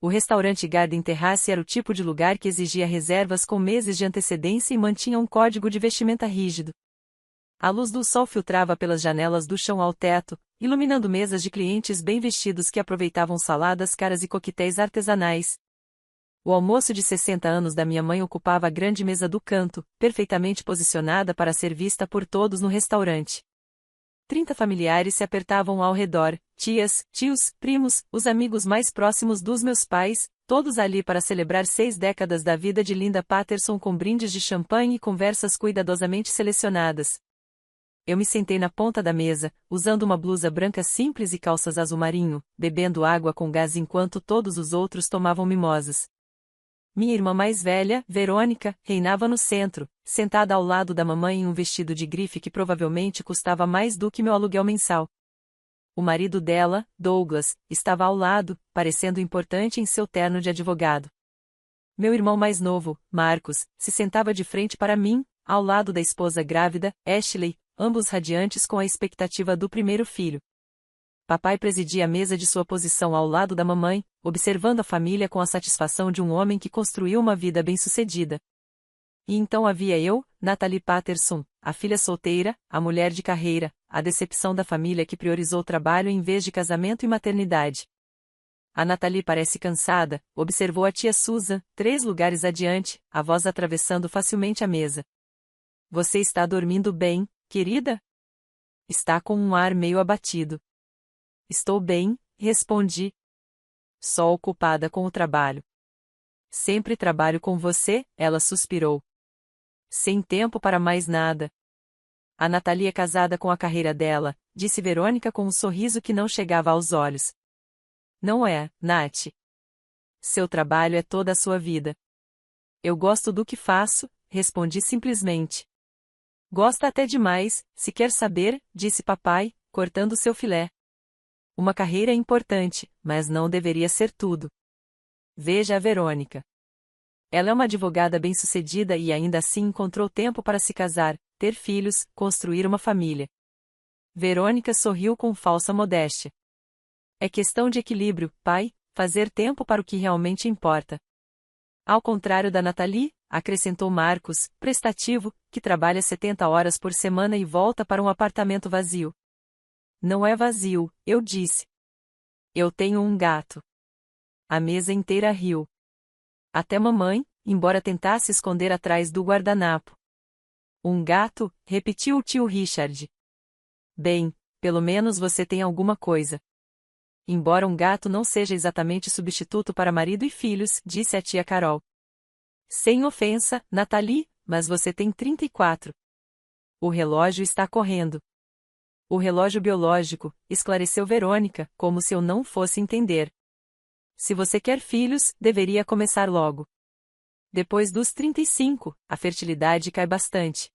O restaurante Garden Terrace era o tipo de lugar que exigia reservas com meses de antecedência e mantinha um código de vestimenta rígido. A luz do sol filtrava pelas janelas do chão ao teto, iluminando mesas de clientes bem vestidos que aproveitavam saladas caras e coquetéis artesanais. O almoço de 60 anos da minha mãe ocupava a grande mesa do canto, perfeitamente posicionada para ser vista por todos no restaurante. 30 familiares se apertavam ao redor, tias, tios, primos, os amigos mais próximos dos meus pais, todos ali para celebrar 6 décadas da vida de Linda Patterson com brindes de champanhe e conversas cuidadosamente selecionadas. Eu me sentei na ponta da mesa, usando uma blusa branca simples e calças azul marinho, bebendo água com gás enquanto todos os outros tomavam mimosas. Minha irmã mais velha, Verônica, reinava no centro, sentada ao lado da mamãe em um vestido de grife que provavelmente custava mais do que meu aluguel mensal. O marido dela, Douglas, estava ao lado, parecendo importante em seu terno de advogado. Meu irmão mais novo, Marcos, se sentava de frente para mim, ao lado da esposa grávida, Ashley, ambos radiantes com a expectativa do primeiro filho. Papai presidia a mesa de sua posição ao lado da mamãe, observando a família com a satisfação de um homem que construiu uma vida bem-sucedida. E então havia eu, Natalie Patterson, a filha solteira, a mulher de carreira, a decepção da família que priorizou o trabalho em vez de casamento e maternidade. A Natalie parece cansada, observou a tia Susan, 3 lugares adiante, a voz atravessando facilmente a mesa. Você está dormindo bem, querida? Está com um ar meio abatido. Estou bem, respondi. Só ocupada com o trabalho. Sempre trabalho com você, ela suspirou. Sem tempo para mais nada. A Natalie é casada com a carreira dela, disse Verônica com um sorriso que não chegava aos olhos. Não é, Nath. Seu trabalho é toda a sua vida. Eu gosto do que faço, respondi simplesmente. Gosta até demais, se quer saber, disse papai, cortando seu filé. Uma carreira é importante, mas não deveria ser tudo. Veja a Verônica. Ela é uma advogada bem-sucedida e ainda assim encontrou tempo para se casar, ter filhos, construir uma família. Verônica sorriu com falsa modéstia. É questão de equilíbrio, pai, fazer tempo para o que realmente importa. Ao contrário da Natalie, acrescentou Marcos, prestativo, que trabalha 70 horas por semana e volta para um apartamento vazio. Não é vazio, eu disse. Eu tenho um gato. A mesa inteira riu. Até mamãe, embora tentasse esconder atrás do guardanapo. Um gato, repetiu o tio Richard. Bem, pelo menos você tem alguma coisa. Embora um gato não seja exatamente substituto para marido e filhos, disse a tia Carol. Sem ofensa, Natalie, mas você tem 34. O relógio está correndo. O relógio biológico, esclareceu Verônica, como se eu não fosse entender. Se você quer filhos, deveria começar logo. Depois dos 35, a fertilidade cai bastante.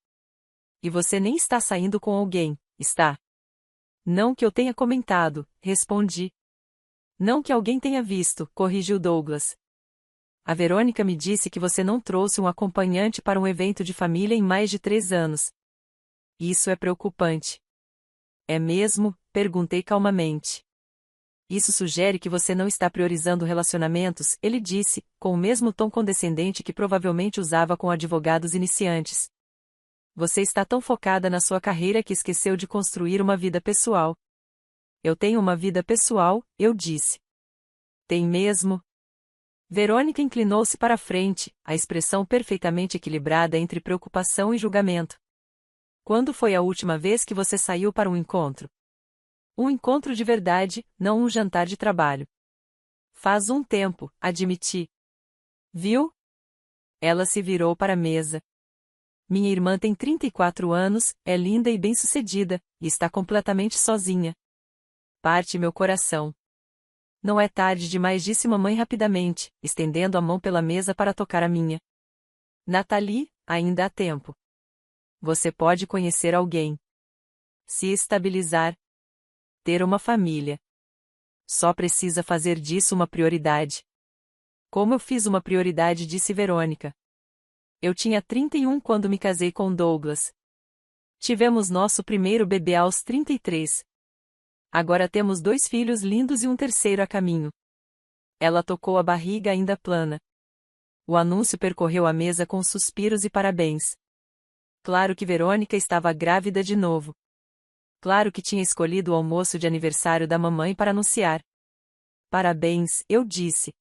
E você nem está saindo com alguém, está? Não que eu tenha comentado, respondi. Não que alguém tenha visto, corrigiu Douglas. A Verônica me disse que você não trouxe um acompanhante para um evento de família em mais de 3 anos. Isso é preocupante. É mesmo? Perguntei calmamente. Isso sugere que você não está priorizando relacionamentos, ele disse, com o mesmo tom condescendente que provavelmente usava com advogados iniciantes. Você está tão focada na sua carreira que esqueceu de construir uma vida pessoal. Eu tenho uma vida pessoal, eu disse. Tem mesmo? Verônica inclinou-se para a frente, a expressão perfeitamente equilibrada entre preocupação e julgamento. Quando foi a última vez que você saiu para um encontro? Um encontro de verdade, não um jantar de trabalho. Faz um tempo, admiti. Viu? Ela se virou para a mesa. Minha irmã tem 34 anos, é linda e bem-sucedida, e está completamente sozinha. Parte meu coração. Não é tarde demais, disse mamãe rapidamente, estendendo a mão pela mesa para tocar a minha. Natalie, ainda há tempo. Você pode conhecer alguém. Se estabilizar. Ter uma família. Só precisa fazer disso uma prioridade. Como eu fiz uma prioridade, disse Verônica. Eu tinha 31 quando me casei com Douglas. Tivemos nosso primeiro bebê aos 33. Agora temos 2 filhos lindos e um terceiro a caminho. Ela tocou a barriga ainda plana. O anúncio percorreu a mesa com suspiros e parabéns. Claro que Verônica estava grávida de novo. Claro que tinha escolhido o almoço de aniversário da mamãe para anunciar. Parabéns, eu disse.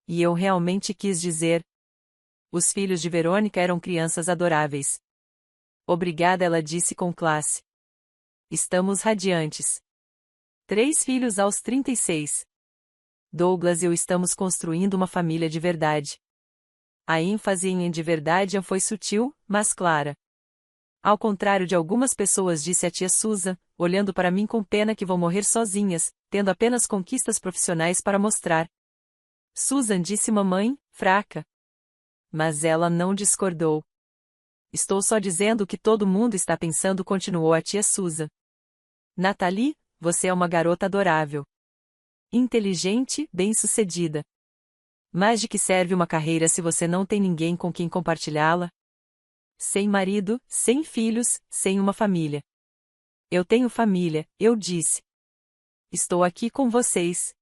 E eu realmente quis dizer. Os filhos de Verônica eram crianças adoráveis. Obrigada, ela disse com classe. Estamos radiantes. 3 filhos aos 36. Douglas e eu estamos construindo uma família de verdade. A ênfase em de verdade foi sutil, mas clara. Ao contrário de algumas pessoas, disse a tia Susan, olhando para mim com pena que vão morrer sozinhas, tendo apenas conquistas profissionais para mostrar. Susan, disse mamãe, fraca. Mas ela não discordou. Estou só dizendo o que todo mundo está pensando, continuou a tia Susan. Nathalie, você é uma garota adorável. Inteligente, bem-sucedida. Mas de que serve uma carreira se você não tem ninguém com quem compartilhá-la? Sem marido, sem filhos, sem uma família. Eu tenho família, eu disse. Estou aqui com vocês.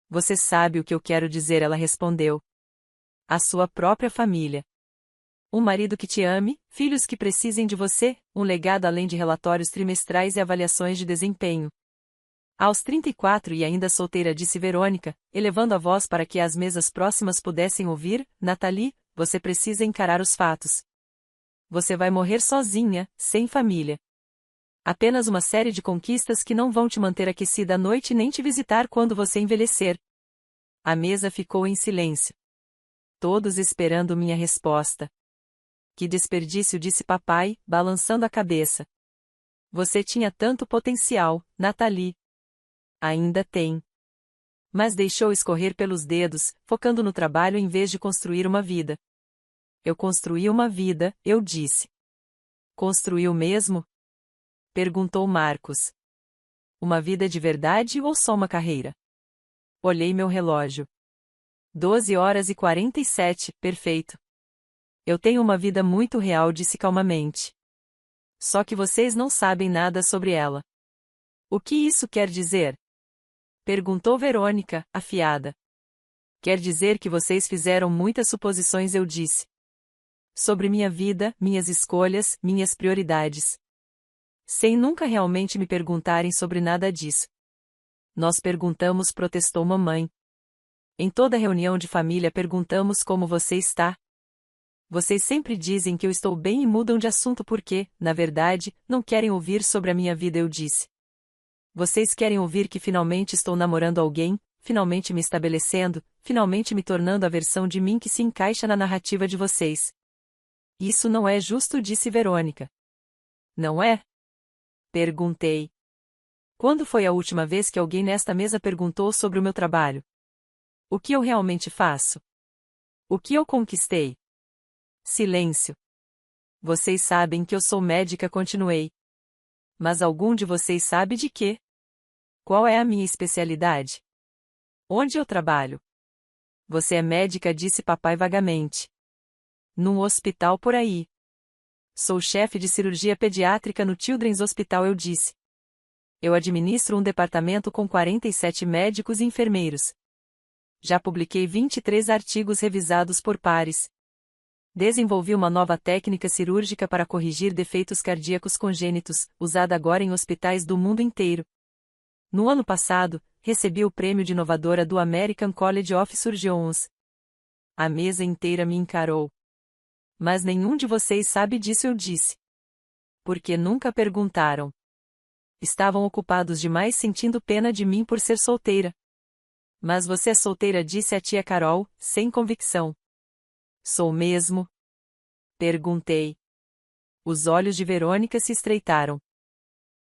Você sabe o que eu quero dizer, ela respondeu. A sua própria família. Um marido que te ame, filhos que precisem de você, um legado além de relatórios trimestrais e avaliações de desempenho. Aos 34 e ainda solteira, disse Verônica, elevando a voz para que as mesas próximas pudessem ouvir, Nathalie, você precisa encarar os fatos. Você vai morrer sozinha, sem família. Apenas uma série de conquistas que não vão te manter aquecida à noite nem te visitar quando você envelhecer. A mesa ficou em silêncio. Todos esperando minha resposta. Que desperdício, disse papai, balançando a cabeça. Você tinha tanto potencial, Nathalie. Ainda tem. Mas deixou escorrer pelos dedos, focando no trabalho em vez de construir uma vida. Eu construí uma vida, eu disse. Construiu mesmo? Perguntou Marcos. Uma vida de verdade ou só uma carreira? Olhei meu relógio. 12h47, perfeito. Eu tenho uma vida muito real, disse calmamente. Só que vocês não sabem nada sobre ela. O que isso quer dizer? Perguntou Verônica, afiada. Quer dizer que vocês fizeram muitas suposições, eu disse. Sobre minha vida, minhas escolhas, minhas prioridades. Sem nunca realmente me perguntarem sobre nada disso. Nós perguntamos, protestou mamãe. Em toda reunião de família perguntamos como você está. Vocês sempre dizem que eu estou bem e mudam de assunto porque, na verdade, não querem ouvir sobre a minha vida, eu disse. Vocês querem ouvir que finalmente estou namorando alguém, finalmente me estabelecendo, finalmente me tornando a versão de mim que se encaixa na narrativa de vocês. Isso não é justo, disse Verônica. Não é? Perguntei. Quando foi a última vez que alguém nesta mesa perguntou sobre o meu trabalho? O que eu realmente faço? O que eu conquistei? Silêncio. Vocês sabem que eu sou médica, continuei. Mas algum de vocês sabe de quê? Qual é a minha especialidade? Onde eu trabalho? Você é médica, disse papai vagamente. Num hospital por aí. Sou chefe de cirurgia pediátrica no Children's Hospital, eu disse. Eu administro um departamento com 47 médicos e enfermeiros. Já publiquei 23 artigos revisados por pares. Desenvolvi uma nova técnica cirúrgica para corrigir defeitos cardíacos congênitos, usada agora em hospitais do mundo inteiro. No ano passado, recebi o prêmio de inovadora do American College of Surgeons. A mesa inteira me encarou. Mas nenhum de vocês sabe disso, eu disse. Porque nunca perguntaram. Estavam ocupados demais sentindo pena de mim por ser solteira. Mas você é solteira, disse a tia Carol, sem convicção. Sou mesmo? Perguntei. Os olhos de Verônica se estreitaram.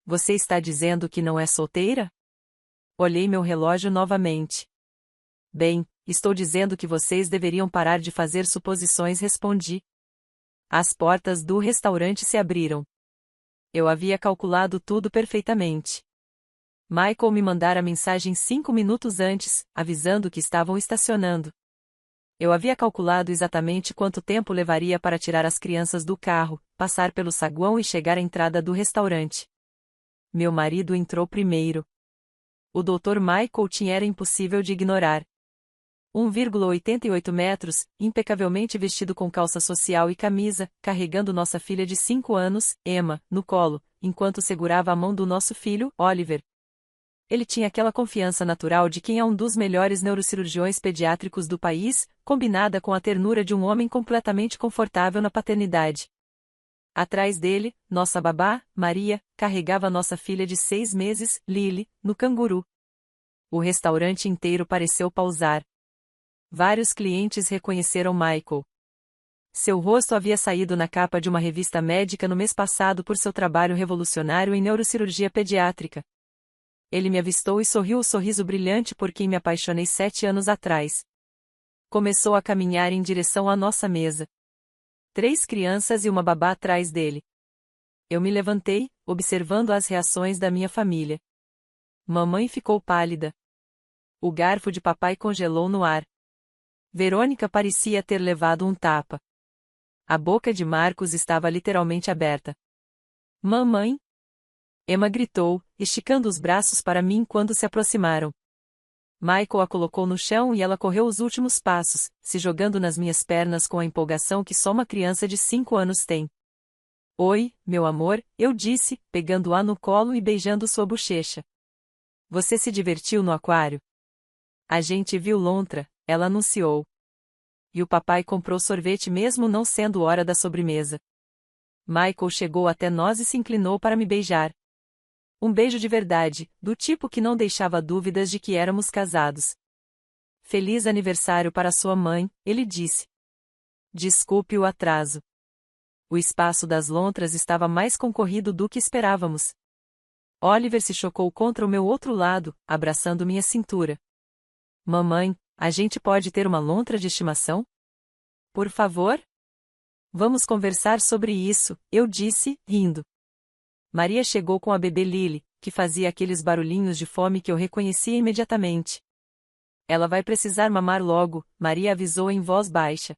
Você está dizendo que não é solteira? Olhei meu relógio novamente. Bem, estou dizendo que vocês deveriam parar de fazer suposições, respondi. As portas do restaurante se abriram. Eu havia calculado tudo perfeitamente. Michael me mandara mensagem 5 minutos antes, avisando que estavam estacionando. Eu havia calculado exatamente quanto tempo levaria para tirar as crianças do carro, passar pelo saguão e chegar à entrada do restaurante. Meu marido entrou primeiro. O Dr. Michael Tin era impossível de ignorar. 1,88 metros, impecavelmente vestido com calça social e camisa, carregando nossa filha de 5 anos, Emma, no colo, enquanto segurava a mão do nosso filho, Oliver. Ele tinha aquela confiança natural de quem é um dos melhores neurocirurgiões pediátricos do país, combinada com a ternura de um homem completamente confortável na paternidade. Atrás dele, nossa babá, Maria, carregava nossa filha de 6 meses, Lily, no canguru. O restaurante inteiro pareceu pausar. Vários clientes reconheceram Michael. Seu rosto havia saído na capa de uma revista médica no mês passado por seu trabalho revolucionário em neurocirurgia pediátrica. Ele me avistou e sorriu o sorriso brilhante por quem me apaixonei 7 anos atrás. Começou a caminhar em direção à nossa mesa. 3 crianças e uma babá atrás dele. Eu me levantei, observando as reações da minha família. Mamãe ficou pálida. O garfo de papai congelou no ar. Verônica parecia ter levado um tapa. A boca de Marcos estava literalmente aberta. Mamãe! Emma gritou, esticando os braços para mim quando se aproximaram. Michael a colocou no chão e ela correu os últimos passos, se jogando nas minhas pernas com a empolgação que só uma criança de 5 anos tem. Oi, meu amor, eu disse, pegando-a no colo e beijando sua bochecha. Você se divertiu no aquário? A gente viu lontra, ela anunciou. E o papai comprou sorvete mesmo não sendo hora da sobremesa. Michael chegou até nós e se inclinou para me beijar. Um beijo de verdade, do tipo que não deixava dúvidas de que éramos casados. Feliz aniversário para sua mãe, ele disse. Desculpe o atraso. O espaço das lontras estava mais concorrido do que esperávamos. Oliver se chocou contra o meu outro lado, abraçando minha cintura. Mamãe, a gente pode ter uma lontra de estimação? Por favor? Vamos conversar sobre isso, eu disse, rindo. Maria chegou com a bebê Lily, que fazia aqueles barulhinhos de fome que eu reconhecia imediatamente. Ela vai precisar mamar logo, Maria avisou em voz baixa.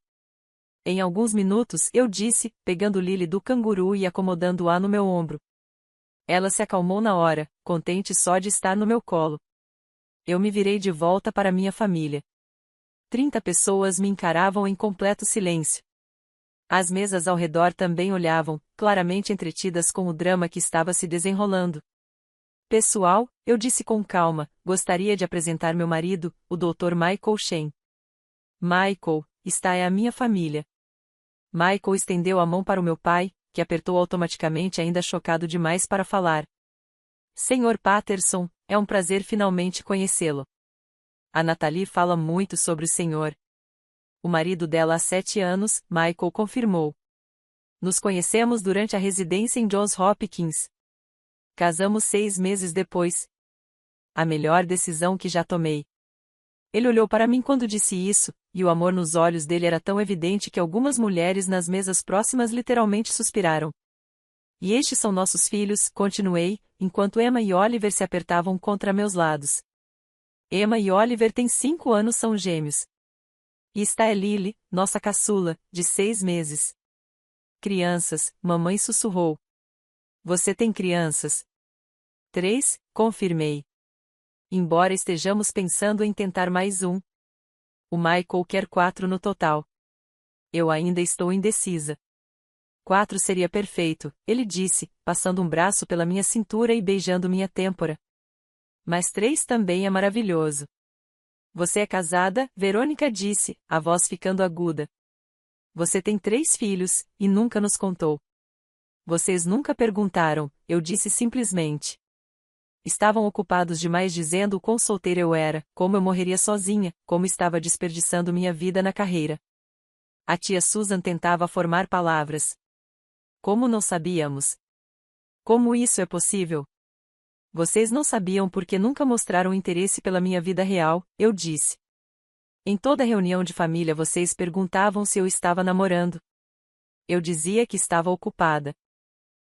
Em alguns minutos, eu disse, pegando Lily do canguru e acomodando-a no meu ombro. Ela se acalmou na hora, contente só de estar no meu colo. Eu me virei de volta para minha família. 30 pessoas me encaravam em completo silêncio. As mesas ao redor também olhavam, claramente entretidas com o drama que estava se desenrolando. Pessoal, eu disse com calma, gostaria de apresentar meu marido, o Dr. Michael Shen. Michael, esta é a minha família. Michael estendeu a mão para o meu pai, que apertou automaticamente ainda chocado demais para falar. Senhor Patterson, é um prazer finalmente conhecê-lo. A Natalie fala muito sobre o senhor. O marido dela há 7 anos, Michael confirmou. Nos conhecemos durante a residência em Johns Hopkins. Casamos 6 meses depois. A melhor decisão que já tomei. Ele olhou para mim quando disse isso, e o amor nos olhos dele era tão evidente que algumas mulheres nas mesas próximas literalmente suspiraram. E estes são nossos filhos, continuei, enquanto Emma e Oliver se apertavam contra meus lados. Emma e Oliver têm 5 anos, são gêmeos. E está é Lily, nossa caçula, de 6 meses. Crianças, mamãe sussurrou. Você tem crianças? 3, confirmei. Embora estejamos pensando em tentar mais um. O Michael quer 4 no total. Eu ainda estou indecisa. 4 seria perfeito, ele disse, passando um braço pela minha cintura e beijando minha têmpora. Mas 3 também é maravilhoso. Você é casada? Verônica disse, a voz ficando aguda. Você tem 3 filhos, e nunca nos contou. Vocês nunca perguntaram, eu disse simplesmente. Estavam ocupados demais dizendo o quão solteira eu era, como eu morreria sozinha, como estava desperdiçando minha vida na carreira. A tia Susan tentava formar palavras. Como não sabíamos? Como isso é possível? Vocês não sabiam porque nunca mostraram interesse pela minha vida real, eu disse. Em toda reunião de família vocês perguntavam se eu estava namorando. Eu dizia que estava ocupada.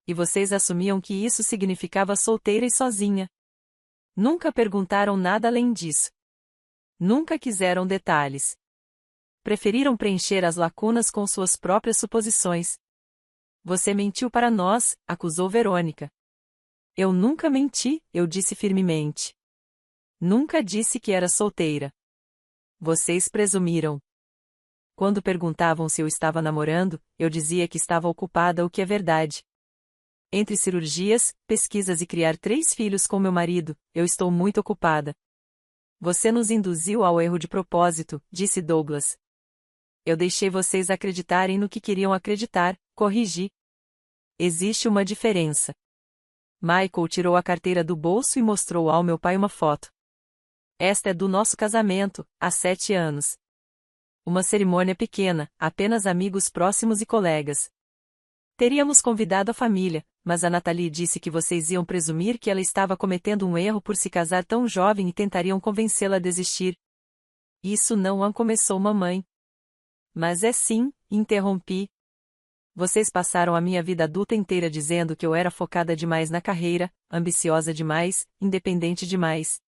E vocês assumiam que isso significava solteira e sozinha. Nunca perguntaram nada além disso. Nunca quiseram detalhes. Preferiram preencher as lacunas com suas próprias suposições. Você mentiu para nós, acusou Verônica. Eu nunca menti, eu disse firmemente. Nunca disse que era solteira. Vocês presumiram. Quando perguntavam se eu estava namorando, eu dizia que estava ocupada, o que é verdade. Entre cirurgias, pesquisas e criar 3 filhos com meu marido, eu estou muito ocupada. Você nos induziu ao erro de propósito, disse Douglas. Eu deixei vocês acreditarem no que queriam acreditar, corrigi. Existe uma diferença. Michael tirou a carteira do bolso e mostrou ao meu pai uma foto. Esta é do nosso casamento, há 7 anos. Uma cerimônia pequena, apenas amigos próximos e colegas. Teríamos convidado a família, mas a Natalie disse que vocês iam presumir que ela estava cometendo um erro por se casar tão jovem e tentariam convencê-la a desistir. Isso não começou, mamãe. Mas é sim, interrompi. Vocês passaram a minha vida adulta inteira dizendo que eu era focada demais na carreira, ambiciosa demais, independente demais.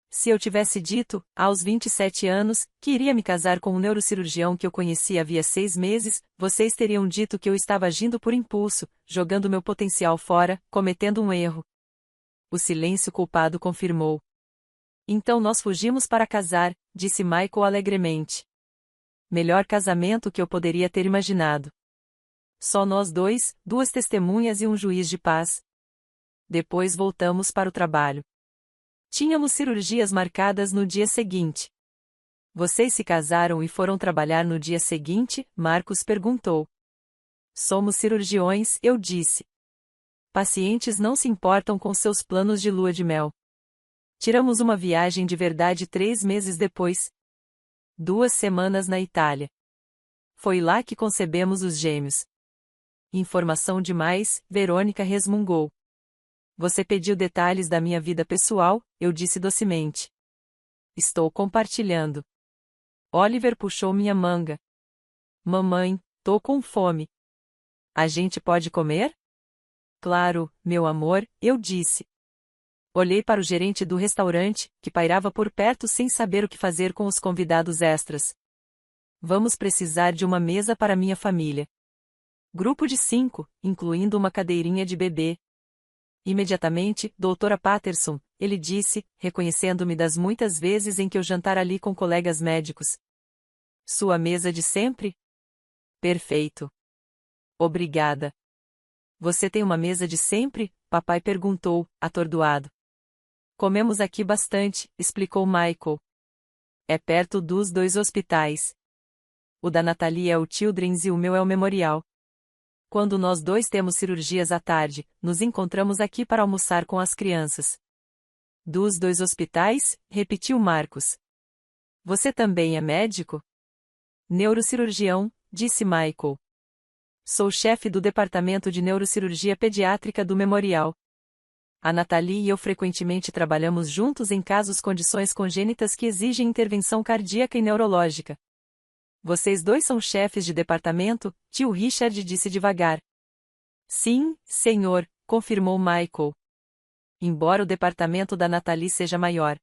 Se eu tivesse dito, aos 27 anos, que iria me casar com um neurocirurgião que eu conheci havia 6 meses, vocês teriam dito que eu estava agindo por impulso, jogando meu potencial fora, cometendo um erro. O silêncio culpado confirmou. Então nós fugimos para casar, disse Michael alegremente. Melhor casamento que eu poderia ter imaginado. Só nós dois, 2 testemunhas e um juiz de paz. Depois voltamos para o trabalho. Tínhamos cirurgias marcadas no dia seguinte. Vocês se casaram e foram trabalhar no dia seguinte? Marcos perguntou. Somos cirurgiões, eu disse. Pacientes não se importam com seus planos de lua de mel. Tiramos uma viagem de verdade 3 meses depois. 2 semanas na Itália. Foi lá que concebemos os gêmeos. Informação demais, Verônica resmungou. Você pediu detalhes da minha vida pessoal, eu disse docemente. Estou compartilhando. Oliver puxou minha manga. Mamãe, tô com fome. A gente pode comer? Claro, meu amor, eu disse. Olhei para o gerente do restaurante, que pairava por perto sem saber o que fazer com os convidados extras. Vamos precisar de uma mesa para minha família. Grupo de 5, incluindo uma cadeirinha de bebê. Imediatamente, doutora Patterson, ele disse, reconhecendo-me das muitas vezes em que eu jantar ali com colegas médicos. Sua mesa de sempre? Perfeito. Obrigada. Você tem uma mesa de sempre? Papai perguntou, atordoado. Comemos aqui bastante, explicou Michael. É perto dos 2 hospitais. O da Natalie é o Children's e o meu é o Memorial. Quando nós 2 temos cirurgias à tarde, nos encontramos aqui para almoçar com as crianças. Dos 2 hospitais? Repetiu Marcos. Você também é médico? Neurocirurgião, disse Michael. Sou chefe do departamento de neurocirurgia pediátrica do Memorial. A Natalie e eu frequentemente trabalhamos juntos em casos condições congênitas que exigem intervenção cardíaca e neurológica. Vocês 2 são chefes de departamento? Tio Richard disse devagar. Sim, senhor, confirmou Michael. Embora o departamento da Natalie seja maior.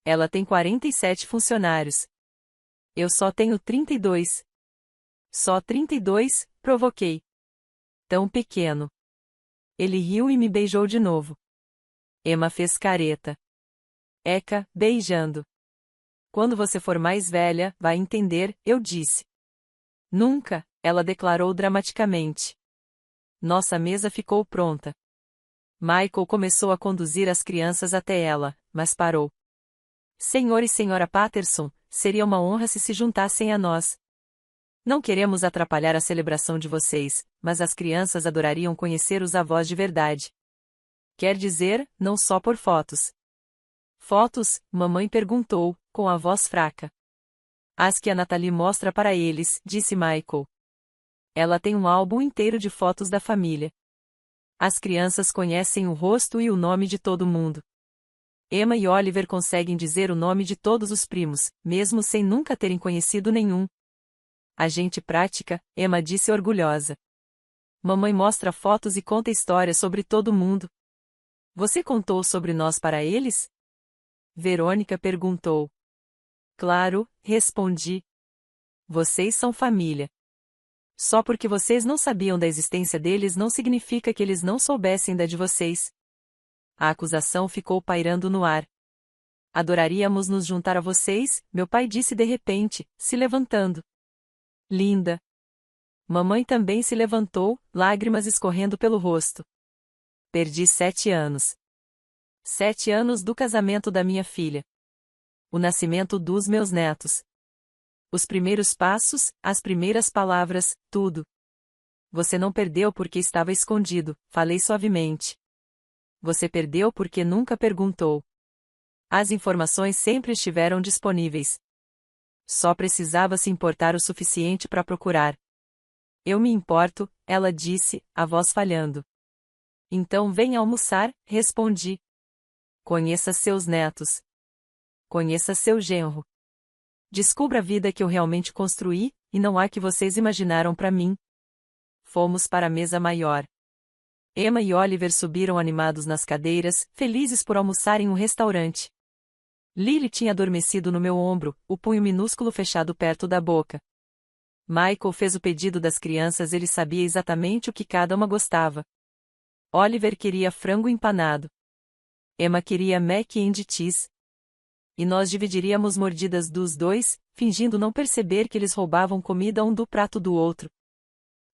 Ela tem 47 funcionários. Eu só tenho 32. Só 32? Provoquei. Tão pequeno. Ele riu e me beijou de novo. Emma fez careta. Eka, beijando. Quando você for mais velha, vai entender, eu disse. Nunca, ela declarou dramaticamente. Nossa mesa ficou pronta. Michael começou a conduzir as crianças até ela, mas parou. Senhor e senhora Patterson, seria uma honra se juntassem a nós. Não queremos atrapalhar a celebração de vocês, mas as crianças adorariam conhecer os avós de verdade. Quer dizer, não só por fotos. Fotos? Mamãe perguntou, com a voz fraca. As que a Natalie mostra para eles, disse Michael. Ela tem um álbum inteiro de fotos da família. As crianças conhecem o rosto e o nome de todo mundo. Emma e Oliver conseguem dizer o nome de todos os primos, mesmo sem nunca terem conhecido nenhum. A gente prática, Emma disse orgulhosa. Mamãe mostra fotos e conta histórias sobre todo mundo. Você contou sobre nós para eles? Verônica perguntou. Claro, respondi. Vocês são família. Só porque vocês não sabiam da existência deles não significa que eles não soubessem da de vocês. A acusação ficou pairando no ar. Adoraríamos nos juntar a vocês, meu pai disse de repente, se levantando. Linda. Mamãe também se levantou, lágrimas escorrendo pelo rosto. Perdi 7 anos. 7 anos do casamento da minha filha. O nascimento dos meus netos. Os primeiros passos, as primeiras palavras, tudo. Você não perdeu porque estava escondido, falei suavemente. Você perdeu porque nunca perguntou. As informações sempre estiveram disponíveis. Só precisava se importar o suficiente para procurar. Eu me importo, ela disse, a voz falhando. Então venha almoçar, respondi. Conheça seus netos. Conheça seu genro. Descubra a vida que eu realmente construí, e não a que vocês imaginaram para mim. Fomos para a mesa maior. Emma e Oliver subiram animados nas cadeiras, felizes por almoçar em um restaurante. Lily tinha adormecido no meu ombro, o punho minúsculo fechado perto da boca. Michael fez o pedido das crianças, ele sabia exatamente o que cada uma gostava. Oliver queria frango empanado. Emma queria mac and cheese. E nós dividiríamos mordidas dos dois, fingindo não perceber que eles roubavam comida um do prato do outro.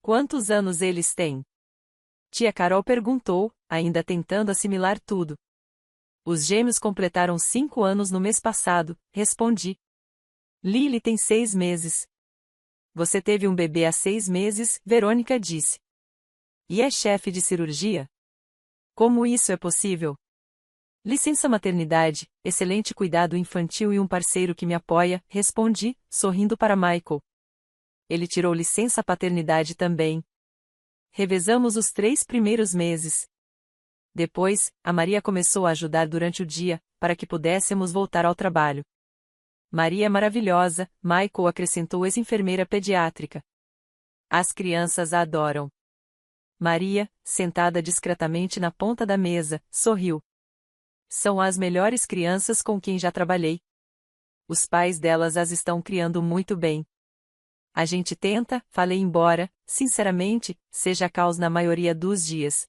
Quantos anos eles têm? Tia Carol perguntou, ainda tentando assimilar tudo. Os gêmeos completaram 5 anos no mês passado, respondi. Lily tem 6 meses. Você teve um bebê há 6 meses, Verônica disse. E é chefe de cirurgia? Como isso é possível? Licença maternidade, excelente cuidado infantil e um parceiro que me apoia, respondi, sorrindo para Michael. Ele tirou licença paternidade também. Revezamos os 3 primeiros meses. Depois, a Maria começou a ajudar durante o dia, para que pudéssemos voltar ao trabalho. Maria é maravilhosa, Michael acrescentou ex-enfermeira pediátrica. As crianças a adoram. Maria, sentada discretamente na ponta da mesa, sorriu. São as melhores crianças com quem já trabalhei. Os pais delas as estão criando muito bem. A gente tenta, falei embora, sinceramente, seja caos na maioria dos dias.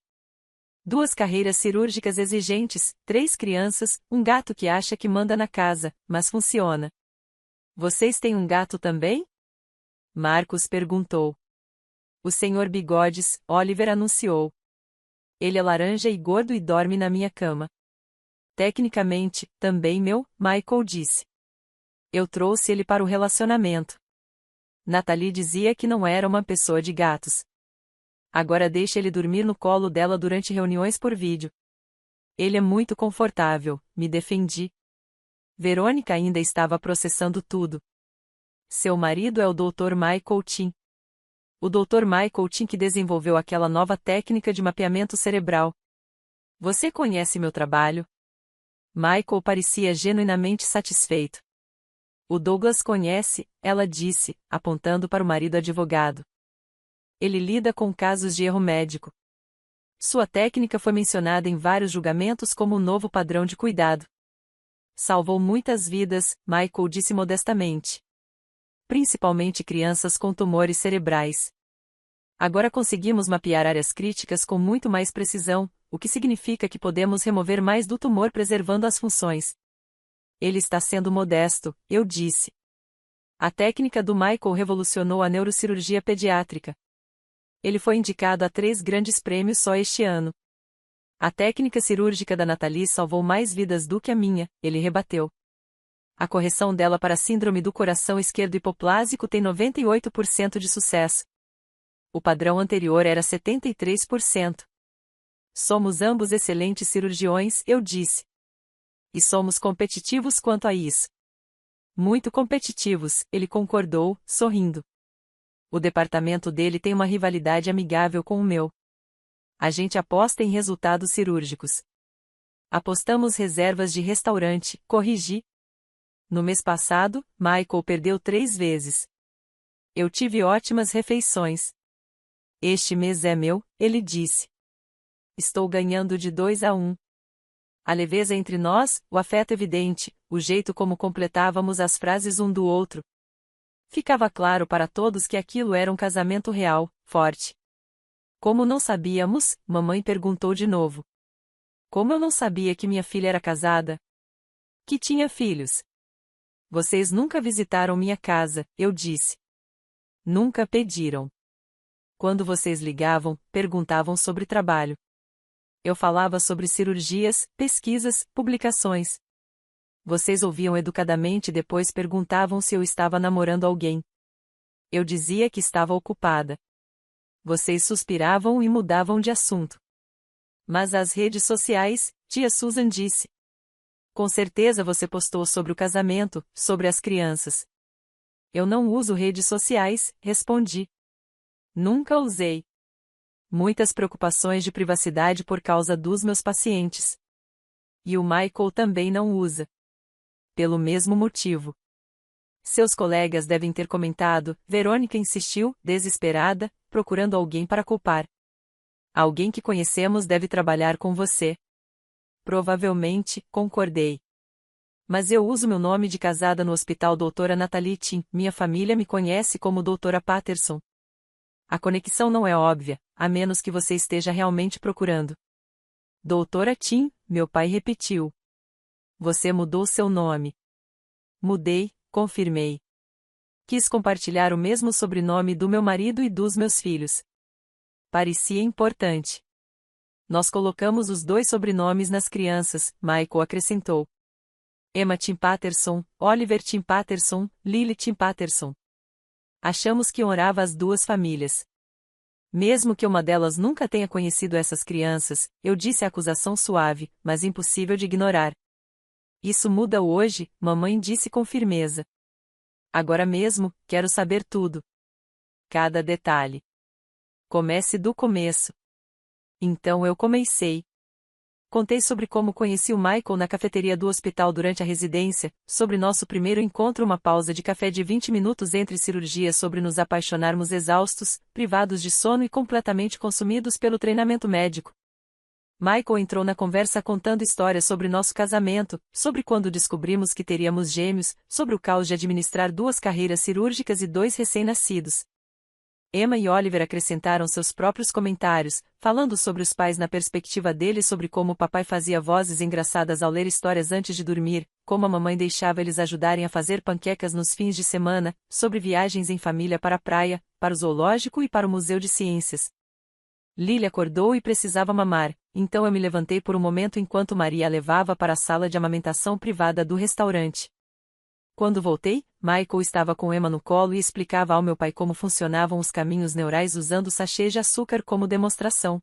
2 carreiras cirúrgicas exigentes, 3 crianças, um gato que acha que manda na casa, mas funciona. Vocês têm um gato também? Marcos perguntou. O senhor Bigodes, Oliver anunciou. Ele é laranja e gordo e dorme na minha cama. Tecnicamente, também meu, Michael disse. Eu trouxe ele para o relacionamento. Nathalie dizia que não era uma pessoa de gatos. Agora deixa ele dormir no colo dela durante reuniões por vídeo. Ele é muito confortável, me defendi. Verônica ainda estava processando tudo. Seu marido é o Dr. Michael Tim. O Dr. Michael Tim que desenvolveu aquela nova técnica de mapeamento cerebral. Você conhece meu trabalho? Michael parecia genuinamente satisfeito. O Douglas conhece, ela disse, apontando para o marido advogado. Ele lida com casos de erro médico. Sua técnica foi mencionada em vários julgamentos como um novo padrão de cuidado. Salvou muitas vidas, Michael disse modestamente. Principalmente crianças com tumores cerebrais. Agora conseguimos mapear áreas críticas com muito mais precisão, o que significa que podemos remover mais do tumor preservando as funções. Ele está sendo modesto, eu disse. A técnica do Michael revolucionou a neurocirurgia pediátrica. Ele foi indicado a 3 grandes prêmios só este ano. A técnica cirúrgica da Nathalie salvou mais vidas do que a minha, ele rebateu. A correção dela para a síndrome do coração esquerdo hipoplásico tem 98% de sucesso. O padrão anterior era 73%. Somos ambos excelentes cirurgiões, eu disse. E somos competitivos quanto a isso. Muito competitivos, ele concordou, sorrindo. O departamento dele tem uma rivalidade amigável com o meu. A gente aposta em resultados cirúrgicos. Apostamos reservas de restaurante, corrigi. No mês passado, Michael perdeu 3 vezes. Eu tive ótimas refeições. Este mês é meu, ele disse. Estou ganhando de 2-1. A leveza entre nós, o afeto evidente, o jeito como completávamos as frases um do outro. Ficava claro para todos que aquilo era um casamento real, forte. Como não sabíamos, mamãe perguntou de novo. Como eu não sabia que minha filha era casada? que tinha filhos. Vocês nunca visitaram minha casa, eu disse. Nunca pediram. Quando vocês ligavam, perguntavam sobre trabalho. Eu falava sobre cirurgias, pesquisas, publicações. Vocês ouviam educadamente e depois perguntavam se eu estava namorando alguém. Eu dizia que estava ocupada. Vocês suspiravam e mudavam de assunto. Mas as redes sociais, tia Susan disse. Com certeza você postou sobre o casamento, sobre as crianças. Eu não uso redes sociais, respondi. Nunca usei. Muitas preocupações de privacidade por causa dos meus pacientes. E o Michael também não usa. Pelo mesmo motivo. Seus colegas devem ter comentado, Verônica insistiu, desesperada, procurando alguém para culpar. Alguém que conhecemos deve trabalhar com você. Provavelmente, concordei. Mas eu uso meu nome de casada no hospital Doutora Natalie Tim, minha família me conhece como Doutora Patterson. A conexão não é óbvia, a menos que você esteja realmente procurando. Doutora Tim, meu pai repetiu. Você mudou seu nome. Mudei, confirmei. Quis compartilhar o mesmo sobrenome do meu marido e dos meus filhos. Parecia importante. Nós colocamos os 2 sobrenomes nas crianças, Michael acrescentou. Emma Tim Patterson, Oliver Tim Patterson, Lily Tim Patterson. Achamos que honrava as 2 famílias. Mesmo que uma delas nunca tenha conhecido essas crianças, eu disse a acusação suave, mas impossível de ignorar. Isso muda hoje, mamãe disse com firmeza. Agora mesmo, quero saber tudo. Cada detalhe. Comece do começo. Então eu comecei. Contei sobre como conheci o Michael na cafeteria do hospital durante a residência, sobre nosso primeiro encontro, uma pausa de café de 20 minutos entre cirurgias, sobre nos apaixonarmos exaustos, privados de sono e completamente consumidos pelo treinamento médico. Michael entrou na conversa contando histórias sobre nosso casamento, sobre quando descobrimos que teríamos gêmeos, sobre o caos de administrar 2 carreiras cirúrgicas e 2 recém-nascidos. Emma e Oliver acrescentaram seus próprios comentários, falando sobre os pais na perspectiva deles, sobre como o papai fazia vozes engraçadas ao ler histórias antes de dormir, como a mamãe deixava eles ajudarem a fazer panquecas nos fins de semana, sobre viagens em família para a praia, para o zoológico e para o museu de ciências. Lily acordou e precisava mamar, então eu me levantei por um momento enquanto Maria a levava para a sala de amamentação privada do restaurante. Quando voltei, Michael estava com Emma no colo e explicava ao meu pai como funcionavam os caminhos neurais usando sachê de açúcar como demonstração.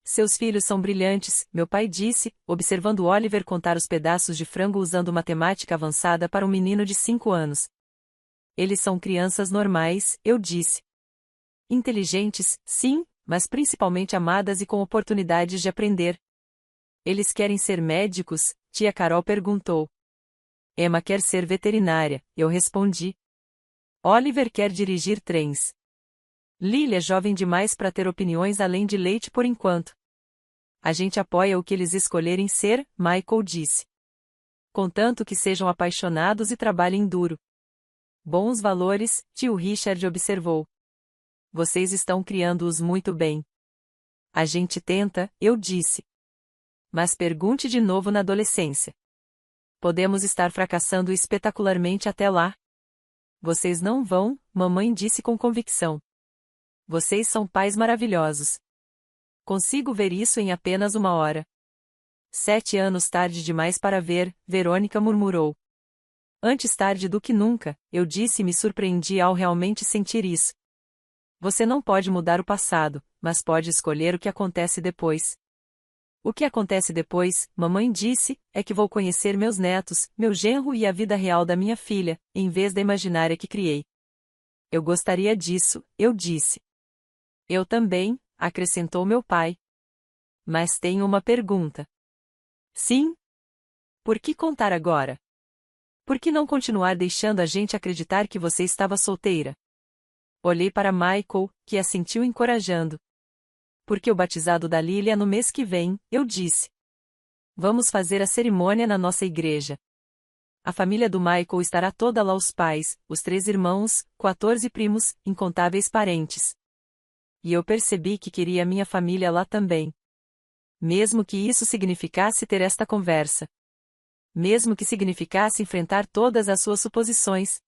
Seus filhos são brilhantes, meu pai disse, observando Oliver contar os pedaços de frango usando matemática avançada para um menino de 5 anos. Eles são crianças normais, eu disse. Inteligentes, sim, mas principalmente amadas e com oportunidades de aprender. Eles querem ser médicos? Tia Carol perguntou. Emma quer ser veterinária, eu respondi. Oliver quer dirigir trens. Lily é jovem demais para ter opiniões além de leite por enquanto. A gente apoia o que eles escolherem ser, Michael disse. Contanto que sejam apaixonados e trabalhem duro. Bons valores, tio Richard observou. Vocês estão criando-os muito bem. A gente tenta, eu disse. Mas pergunte de novo na adolescência. Podemos estar fracassando espetacularmente até lá. Vocês não vão, mamãe disse com convicção. Vocês são pais maravilhosos. Consigo ver isso em apenas 1 hora. 7 anos tarde demais para ver, Verônica murmurou. Antes tarde do que nunca, eu disse e me surpreendi ao realmente sentir isso. Você não pode mudar o passado, mas pode escolher o que acontece depois. O que acontece depois, mamãe disse, é que vou conhecer meus netos, meu genro e a vida real da minha filha, em vez da imaginária que criei. Eu gostaria disso, eu disse. Eu também, acrescentou meu pai. Mas tenho uma pergunta. Sim? Por que contar agora? Por que não continuar deixando a gente acreditar que você estava solteira? Olhei para Michael, que assentiu encorajando. Porque o batizado da Lily é no mês que vem, eu disse. Vamos fazer a cerimônia na nossa igreja. A família do Michael estará toda lá, os pais, os 3 irmãos, 14 primos, incontáveis parentes. E eu percebi que queria minha família lá também. Mesmo que isso significasse ter esta conversa. mesmo que significasse enfrentar todas as suas suposições.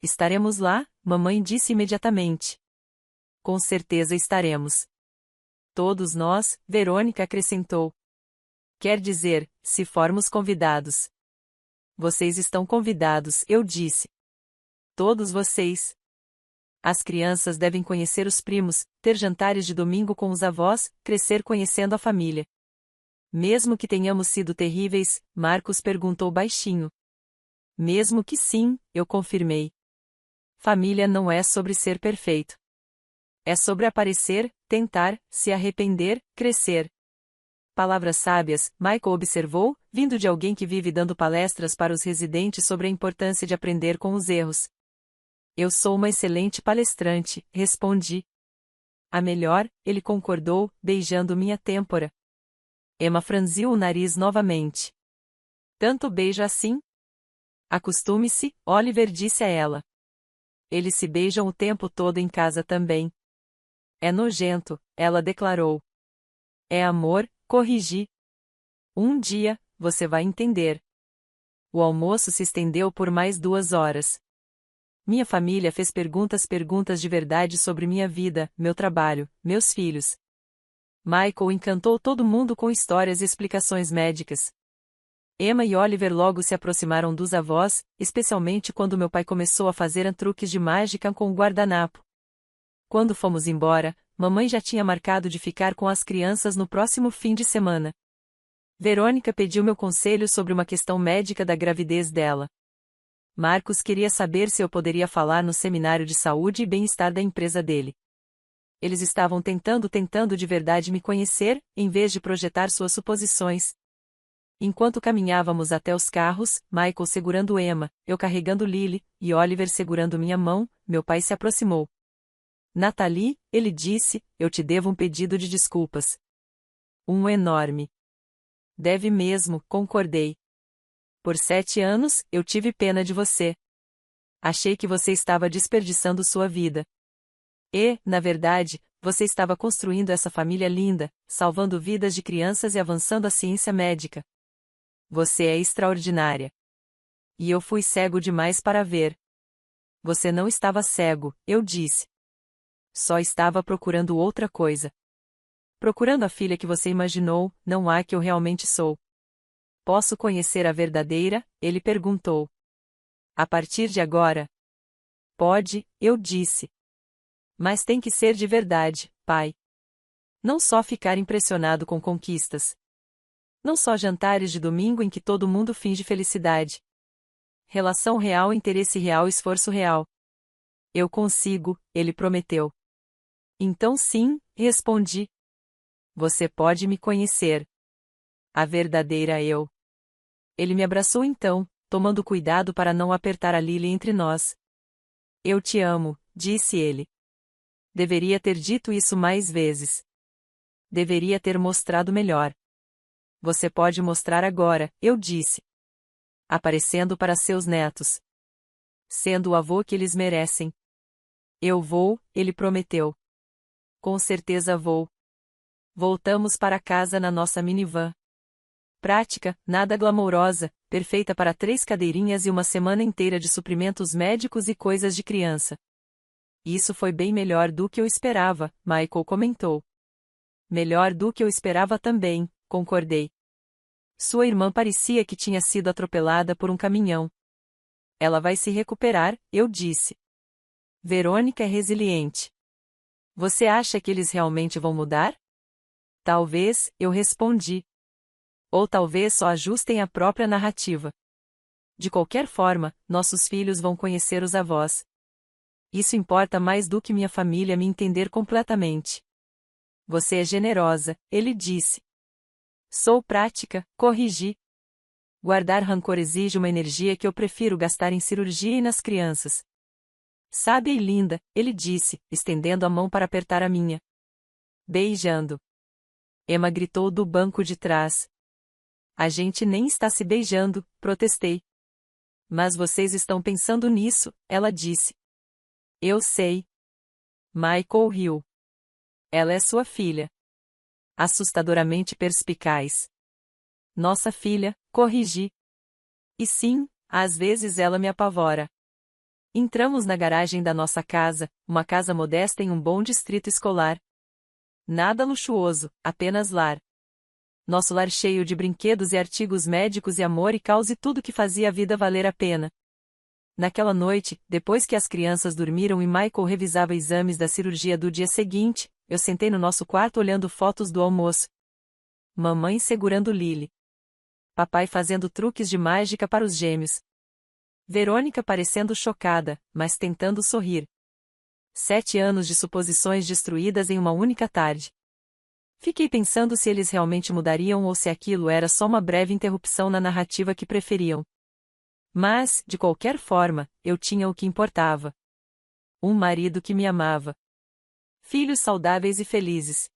Estaremos lá, mamãe disse imediatamente. Com certeza estaremos. Todos nós, Verônica acrescentou. Quer dizer, se formos convidados. Vocês estão convidados, eu disse. Todos vocês. As crianças devem conhecer os primos, ter jantares de domingo com os avós, crescer conhecendo a família. Mesmo que tenhamos sido terríveis, Marcos perguntou baixinho. Mesmo que sim, eu confirmei. Família não é sobre ser perfeito. É sobre aparecer, tentar, se arrepender, crescer. Palavras sábias, Michael observou, vindo de alguém que vive dando palestras para os residentes sobre a importância de aprender com os erros. Eu sou uma excelente palestrante, respondi. A melhor, ele concordou, beijando minha têmpora. Emma franziu o nariz novamente. Tanto beijo assim? Acostume-se, Oliver disse a ela. Eles se beijam o tempo todo em casa também. É nojento, ela declarou. É amor, corrigi. Um dia, você vai entender. O almoço se estendeu por mais 2 horas. Minha família fez perguntas de verdade sobre minha vida, meu trabalho, meus filhos. Michael encantou todo mundo com histórias e explicações médicas. Emma e Oliver logo se aproximaram dos avós, especialmente quando meu pai começou a fazer truques de mágica com o guardanapo. Quando fomos embora, mamãe já tinha marcado de ficar com as crianças no próximo fim de semana. Verônica pediu meu conselho sobre uma questão médica da gravidez dela. Marcos queria saber se eu poderia falar no seminário de saúde e bem-estar da empresa dele. Eles estavam tentando de verdade me conhecer, em vez de projetar suas suposições. Enquanto caminhávamos até os carros, Michael segurando Emma, eu carregando Lily, e Oliver segurando minha mão, meu pai se aproximou. Nathalie, ele disse, eu te devo um pedido de desculpas. Um enorme. Deve mesmo, concordei. Por 7 anos, eu tive pena de você. Achei que você estava desperdiçando sua vida. E, na verdade, você estava construindo essa família linda, salvando vidas de crianças e avançando a ciência médica. Você é extraordinária. E eu fui cego demais para ver. Você não estava cego, eu disse. Só estava procurando outra coisa. Procurando a filha que você imaginou, não a que eu realmente sou. Posso conhecer a verdadeira? Ele perguntou. A partir de agora? Pode, eu disse. Mas tem que ser de verdade, pai. Não só ficar impressionado com conquistas. Não só jantares de domingo em que todo mundo finge felicidade. Relação real, interesse real, esforço real. Eu consigo, ele prometeu. Então sim, respondi. Você pode me conhecer. A verdadeira eu. Ele me abraçou então, tomando cuidado para não apertar a Lily entre nós. Eu te amo, disse ele. Deveria ter dito isso mais vezes. Deveria ter mostrado melhor. Você pode mostrar agora, eu disse. Aparecendo para seus netos. Sendo o avô que eles merecem. Eu vou, ele prometeu. Com certeza vou. Voltamos para casa na nossa minivan. Prática, nada glamourosa, perfeita para 3 cadeirinhas e uma semana inteira de suprimentos médicos e coisas de criança. Isso foi bem melhor do que eu esperava, Michael comentou. Melhor do que eu esperava também, concordei. Sua irmã parecia que tinha sido atropelada por um caminhão. Ela vai se recuperar, eu disse. Verônica é resiliente. Você acha que eles realmente vão mudar? Talvez, eu respondi. Ou talvez só ajustem a própria narrativa. De qualquer forma, nossos filhos vão conhecer os avós. Isso importa mais do que minha família me entender completamente. Você é generosa, ele disse. Sou prática, corrigi. Guardar rancor exige uma energia que eu prefiro gastar em cirurgia e nas crianças. Sábia e linda, ele disse, estendendo a mão para apertar a minha. Beijando. Emma gritou do banco de trás. A gente nem está se beijando, protestei. Mas vocês estão pensando nisso, ela disse. Eu sei. Michael riu. Ela é sua filha. Assustadoramente perspicaz. Nossa filha, corrigi. E sim, às vezes ela me apavora. Entramos na garagem da nossa casa, uma casa modesta em um bom distrito escolar. Nada luxuoso, apenas lar. Nosso lar cheio de brinquedos e artigos médicos e amor e caos e tudo que fazia a vida valer a pena. Naquela noite, depois que as crianças dormiram e Michael revisava exames da cirurgia do dia seguinte, eu sentei no nosso quarto olhando fotos do almoço. Mamãe segurando Lily. Papai fazendo truques de mágica para os gêmeos. Verônica parecendo chocada, mas tentando sorrir. 7 anos de suposições destruídas em uma única tarde. Fiquei pensando se eles realmente mudariam ou se aquilo era só uma breve interrupção na narrativa que preferiam. Mas, de qualquer forma, eu tinha o que importava. Um marido que me amava. Filhos saudáveis e felizes.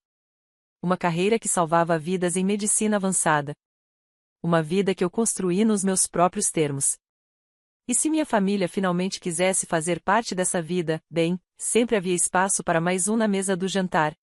Uma carreira que salvava vidas em medicina avançada. Uma vida que eu construí nos meus próprios termos. E se minha família finalmente quisesse fazer parte dessa vida, bem, sempre havia espaço para mais um na mesa do jantar.